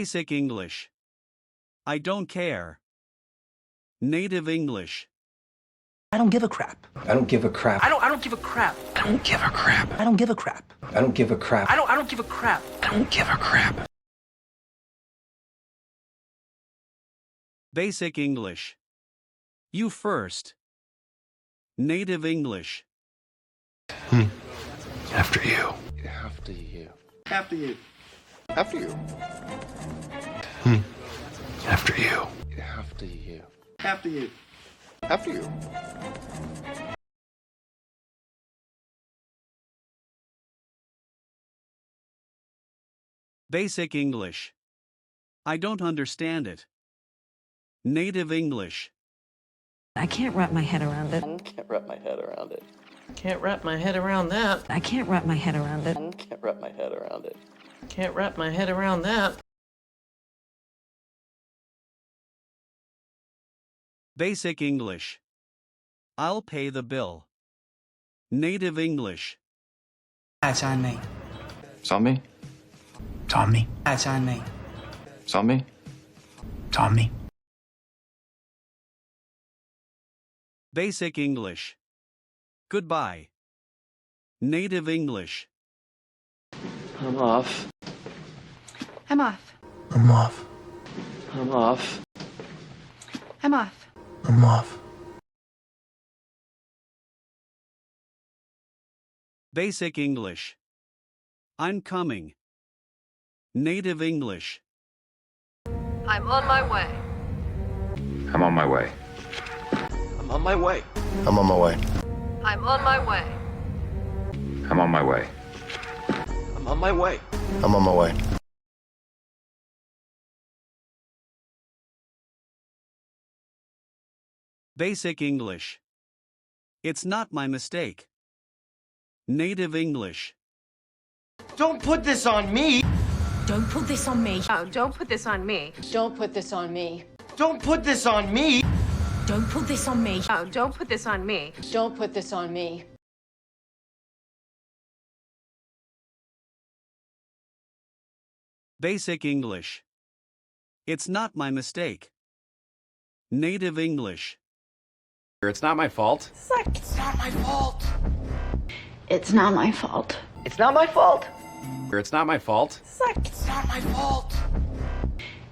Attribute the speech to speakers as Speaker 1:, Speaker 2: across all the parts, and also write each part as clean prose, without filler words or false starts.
Speaker 1: Basic English. I don't care. Native English.
Speaker 2: I don't give a crap.
Speaker 3: I don't give a crap.
Speaker 2: I don't give a crap.
Speaker 3: I don't give a crap.
Speaker 2: I don't give a crap.
Speaker 3: I don't give a crap.
Speaker 2: I don't give a crap.
Speaker 3: I don't give a crap.
Speaker 1: Basic English. You first. Native English.
Speaker 3: After you.
Speaker 4: After you.
Speaker 5: After you.
Speaker 4: After you.
Speaker 3: After you.
Speaker 4: After you.
Speaker 5: After you.
Speaker 4: After you.
Speaker 1: Basic English. I don't understand it. Native English.
Speaker 6: I can't wrap my head around it.
Speaker 4: I can't wrap my head around it.
Speaker 7: Can't wrap my head around that.
Speaker 6: I can't wrap my head around it.
Speaker 4: I can't wrap my head around it.
Speaker 7: Can't wrap my head around that.
Speaker 1: Basic English. I'll pay the bill. Native English.
Speaker 2: It's on me.
Speaker 3: It's on me.
Speaker 2: It's on me. It's on me.
Speaker 3: It's on me.
Speaker 2: It's on me.
Speaker 1: Basic English. Goodbye. Native English.
Speaker 4: I'm off.
Speaker 8: I'm off.
Speaker 2: I'm off.
Speaker 4: I'm off.
Speaker 8: I'm off.
Speaker 2: I'm off.
Speaker 1: Basic English. I'm coming. Native English.
Speaker 9: I'm on my way.
Speaker 10: I'm on my way.
Speaker 4: I'm on my way.
Speaker 3: I'm on my way.
Speaker 9: I'm on my way.
Speaker 10: I'm on my way.
Speaker 4: I'm on my way.
Speaker 3: I'm on my way.
Speaker 1: Basic English. It's not my mistake. Native English.
Speaker 5: Don't put this on me.
Speaker 6: Don't put this on me.
Speaker 9: Oh, don't put this on me.
Speaker 6: Don't put this on me.
Speaker 5: Don't put this on me.
Speaker 6: Don't put this on me.
Speaker 9: Oh, don't put this on me.
Speaker 6: Don't put this on me.
Speaker 1: Basic English. It's not my mistake. Native English.
Speaker 10: It's not my fault.
Speaker 5: It's not my fault.
Speaker 8: It's not my fault.
Speaker 5: It's not my fault.
Speaker 10: It's not my fault.
Speaker 5: It's not my fault.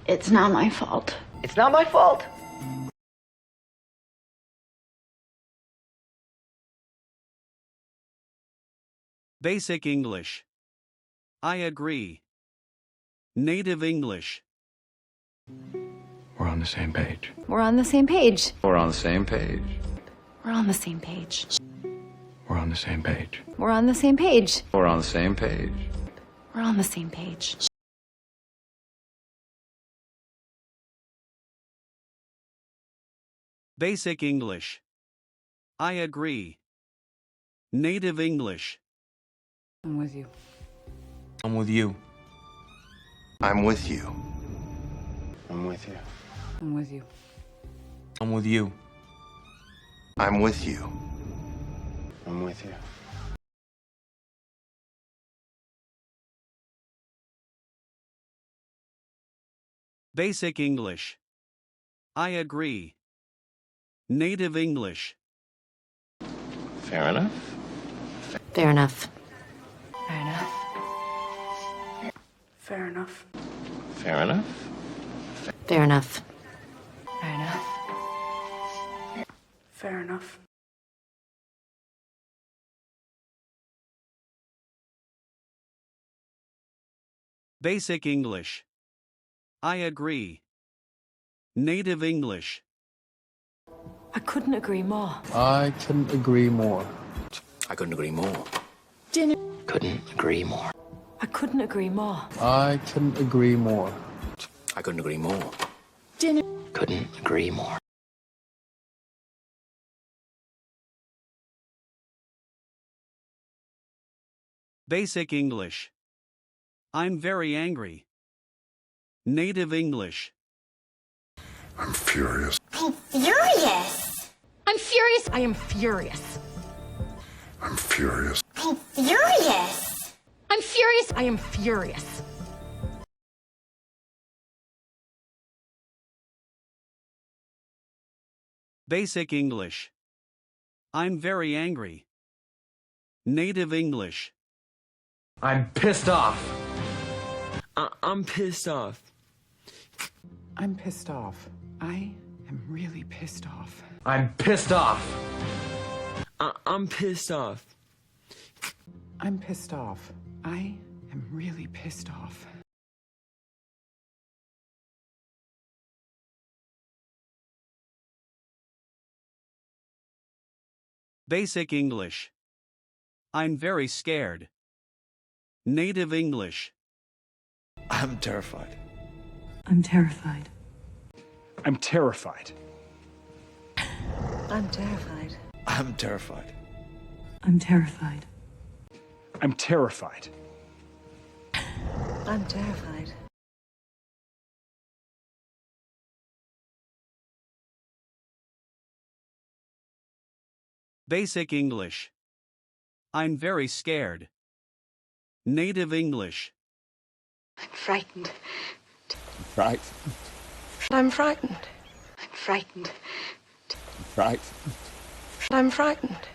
Speaker 8: It's not my fault.
Speaker 5: It's not my fault.
Speaker 1: Basic English. I agree. Native English.
Speaker 3: We're on the same page.
Speaker 8: We're on the same page.
Speaker 10: We're on the same page.
Speaker 8: We're on the same page.
Speaker 3: We're on the same page.
Speaker 8: We're on the same page.
Speaker 10: We're on the same page.
Speaker 8: We're on the same page.
Speaker 1: Basic English. I agree. Native English.
Speaker 6: I'm with you.
Speaker 3: I'm with you.
Speaker 4: I'm with you. I'm with you.
Speaker 6: I'm with you.
Speaker 3: I'm with you.
Speaker 4: I'm with you. I'm with you.
Speaker 1: Basic English. I agree. Native English.
Speaker 4: Fair enough.
Speaker 6: Fair enough.
Speaker 8: Fair enough.
Speaker 5: Fair enough.
Speaker 4: Fair enough.
Speaker 6: Fair enough.
Speaker 8: Fair enough.
Speaker 5: Fair enough.
Speaker 1: Basic English. I agree. Native English.
Speaker 6: I couldn't agree more.
Speaker 3: I couldn't agree more.
Speaker 4: I couldn't agree more.
Speaker 6: Dinner.
Speaker 4: Couldn't agree more.
Speaker 6: I couldn't agree more.
Speaker 3: I couldn't agree more.
Speaker 4: I couldn't agree more.
Speaker 6: Dinner.
Speaker 4: Couldn't agree more.
Speaker 1: Basic English. I'm very angry. Native English.
Speaker 4: I'm furious.
Speaker 8: I'm furious.
Speaker 6: I'm furious. I am furious.
Speaker 4: I'm furious.
Speaker 8: I'm furious.
Speaker 6: I'm furious. I am furious.
Speaker 1: Basic English. I'm very angry. Native English.
Speaker 3: I'm pissed off. I'm pissed off.
Speaker 2: I'm pissed off. I am really pissed off.
Speaker 3: I'm pissed off. I'm pissed off.
Speaker 2: I'm pissed off. I am really pissed off.
Speaker 1: Basic English. I'm very scared. Native English.
Speaker 2: I'm terrified.
Speaker 6: I'm terrified.
Speaker 2: I'm terrified.
Speaker 6: I'm terrified.
Speaker 2: I'm terrified.
Speaker 6: I'm terrified.
Speaker 2: I'm terrified.
Speaker 6: I'm terrified.
Speaker 1: Basic English. I'm very scared. Native English.
Speaker 5: I'm frightened.
Speaker 10: Right.
Speaker 5: I'm frightened. I'm frightened.
Speaker 10: Right.
Speaker 5: I'm frightened.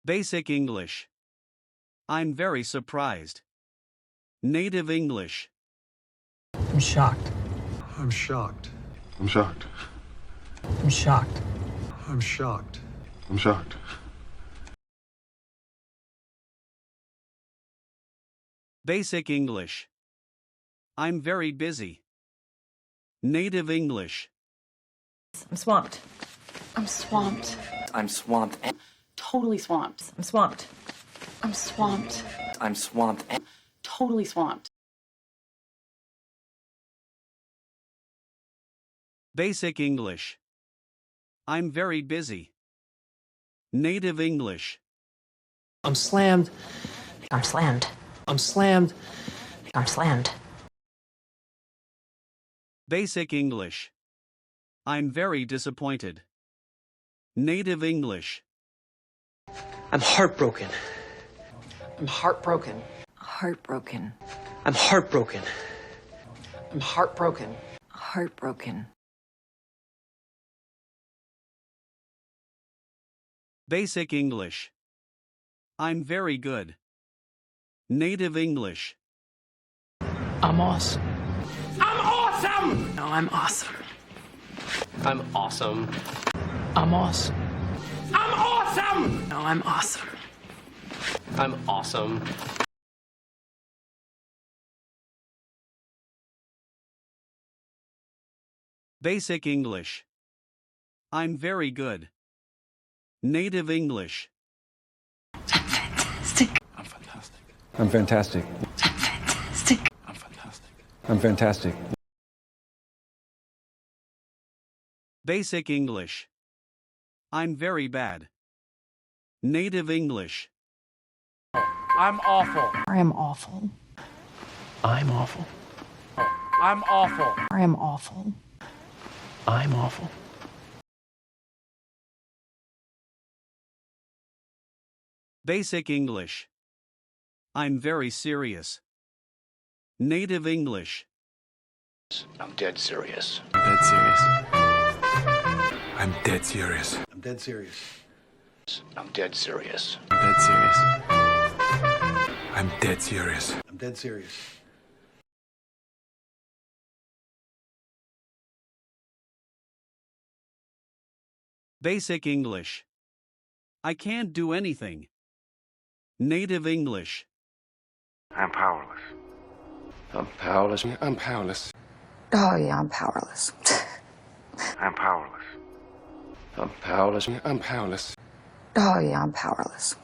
Speaker 1: Basic English. I'm very surprised. Native English.
Speaker 2: I'm shocked.
Speaker 4: I'm shocked. I'm shocked.
Speaker 2: I'm shocked.
Speaker 4: I'm shocked. I'm shocked.
Speaker 1: Basic English. I'm very busy. Native English.
Speaker 6: I'm swamped.
Speaker 5: I'm swamped.
Speaker 4: I'm swamped.
Speaker 5: Totally swamped.
Speaker 6: I'm swamped.
Speaker 5: I'm swamped.
Speaker 4: I'm swamped.
Speaker 5: Totally swamped.
Speaker 1: Basic English. I'm very busy. Native English.
Speaker 2: I'm slammed.
Speaker 8: I'm slammed.
Speaker 2: I'm slammed.
Speaker 8: I'm slammed.
Speaker 1: Basic English. I'm very disappointed. Native English.
Speaker 2: I'm heartbroken.
Speaker 5: I'm heartbroken.
Speaker 6: Heartbroken.
Speaker 2: I'm heartbroken.
Speaker 5: I'm heartbroken.
Speaker 6: Heartbroken.
Speaker 1: Basic English. I'm very good. Native English.
Speaker 2: I'm awesome.
Speaker 3: I'm awesome.
Speaker 2: No, I'm awesome.
Speaker 3: I'm awesome.
Speaker 2: I'm awesome.
Speaker 3: I'm awesome.
Speaker 2: No, I'm awesome.
Speaker 3: I'm awesome.
Speaker 1: Basic English. I'm very good. Native English.
Speaker 2: I'm fantastic.
Speaker 10: I'm fantastic.
Speaker 2: I'm fantastic.
Speaker 10: I'm fantastic.
Speaker 2: I'm fantastic.
Speaker 1: Basic English. I'm very bad. Native English.
Speaker 3: I'm awful.
Speaker 8: I am awful.
Speaker 2: I'm awful.
Speaker 3: I'm awful.
Speaker 8: I am awful.
Speaker 2: I'm awful.
Speaker 1: Basic English. I'm very serious. Native English.
Speaker 4: I'm dead serious.
Speaker 2: I'm dead serious.
Speaker 4: I'm dead serious. I'm dead serious. I'm dead serious.
Speaker 2: I'm dead serious.
Speaker 4: I'm dead serious. I'm dead serious.
Speaker 1: Basic English. I can't do anything. Native English.
Speaker 4: I'm powerless. I'm powerless. I'm powerless.
Speaker 8: Oh, yeah, I'm powerless.
Speaker 4: I'm powerless. I'm powerless. I'm powerless.
Speaker 8: Oh, yeah, I'm powerless.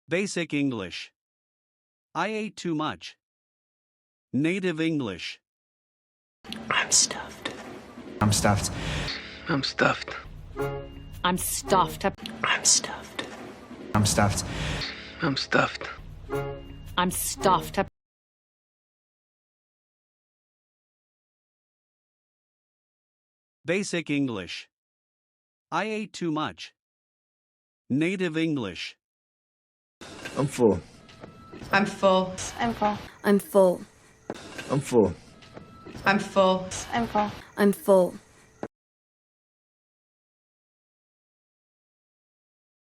Speaker 1: Basic English. I ate too much. Native English.
Speaker 2: I'm stuffed. I'm stuffed.
Speaker 3: I'm stuffed.
Speaker 6: I'm stuffed.
Speaker 2: I'm stuffed. I'm stuffed.
Speaker 3: I'm stuffed.
Speaker 6: I'm stuffed.
Speaker 1: Basic English. I ate too much. Native English.
Speaker 4: I'm full.
Speaker 5: I'm full.
Speaker 8: I'm full.
Speaker 6: I'm full.
Speaker 4: I'm full.
Speaker 5: I'm full.
Speaker 8: I'm full.
Speaker 6: I'm full.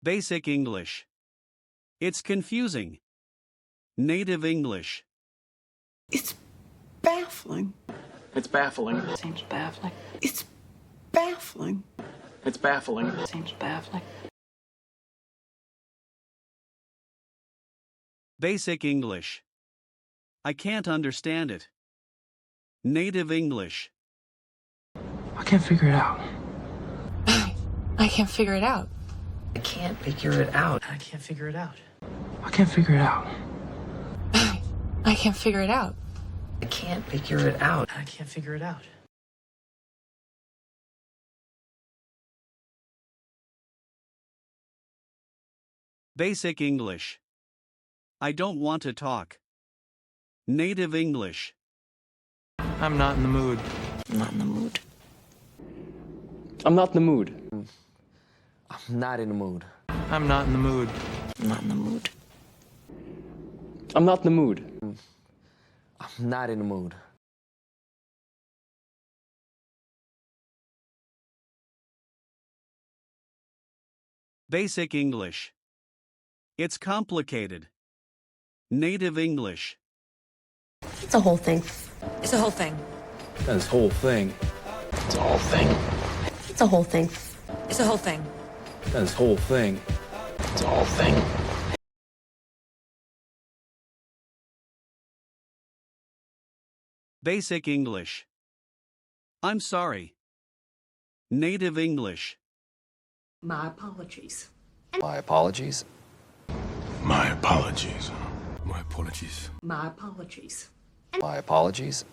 Speaker 1: Basic English. It's confusing. Native English.
Speaker 2: It's baffling.
Speaker 3: It's baffling.
Speaker 5: Seems baffling.
Speaker 2: It's baffling.
Speaker 3: It's baffling.
Speaker 5: Seems baffling.
Speaker 1: Basic English. I can't understand it. Native English.
Speaker 10: I can't figure it out.
Speaker 6: I can't figure it out.
Speaker 3: I can't figure it out. I can't figure it out.
Speaker 10: I can't figure it out.
Speaker 6: I can't figure it out.
Speaker 3: I can't figure it out. I can't figure it out.
Speaker 1: Basic English. I don't want to talk. Native English.
Speaker 10: I'm not in the mood.
Speaker 6: I'm not in the mood.
Speaker 3: I'm not in the mood. I'm not in the mood.
Speaker 10: I'm not in the mood.
Speaker 6: I'm not in the mood.
Speaker 3: I'm not in the mood. I'm not in the mood.
Speaker 1: Basic English. It's complicated. Native English.
Speaker 6: It's a whole thing. It's a whole thing.
Speaker 10: This whole thing.
Speaker 3: It's a whole thing.
Speaker 6: It's a whole thing. It's a whole thing.
Speaker 10: This whole thing.
Speaker 3: It's a whole thing.
Speaker 1: Basic English. I'm sorry. Native English.
Speaker 5: My apologies.
Speaker 3: My apologies.
Speaker 4: My apologies. My apologies.
Speaker 5: My apologies.
Speaker 3: My apologies.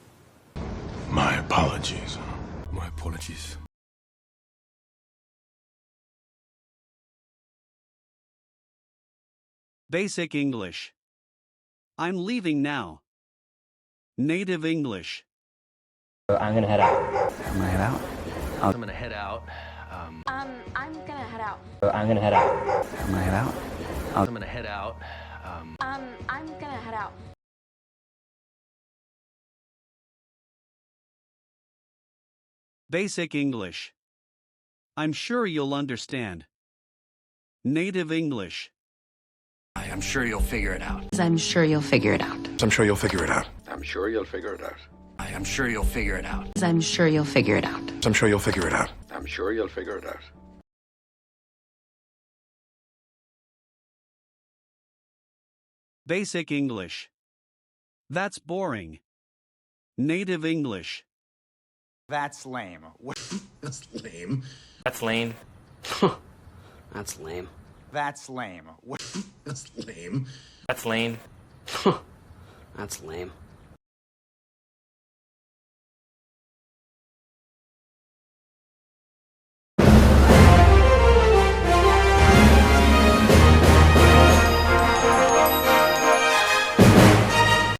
Speaker 4: My apologies. My apologies.
Speaker 1: Basic English. I'm leaving now. Native English.
Speaker 10: I'm gonna head out.
Speaker 3: I'm gonna head out.
Speaker 6: I'm gonna head out.
Speaker 10: I'm gonna head out.
Speaker 3: I'm gonna head out.
Speaker 6: I'm gonna head out.
Speaker 10: I'm gonna head out.
Speaker 1: Basic English. I'm sure you'll understand. Native English.
Speaker 3: I'm sure you'll figure it out.
Speaker 6: I'm sure you'll figure it out.
Speaker 4: I'm sure you'll figure it out.
Speaker 11: I'm sure you'll figure it out.
Speaker 3: I'm sure you'll figure it out.
Speaker 6: I'm sure you'll figure it out.
Speaker 4: I'm sure you'll figure it out.
Speaker 11: I'm sure you'll figure it out.
Speaker 1: Basic English. That's boring. Native English.
Speaker 2: That's lame.
Speaker 4: That's lame.
Speaker 3: That's lame. That's lame.
Speaker 2: That's lame.
Speaker 4: That's lame.
Speaker 3: That's lame. That's lame.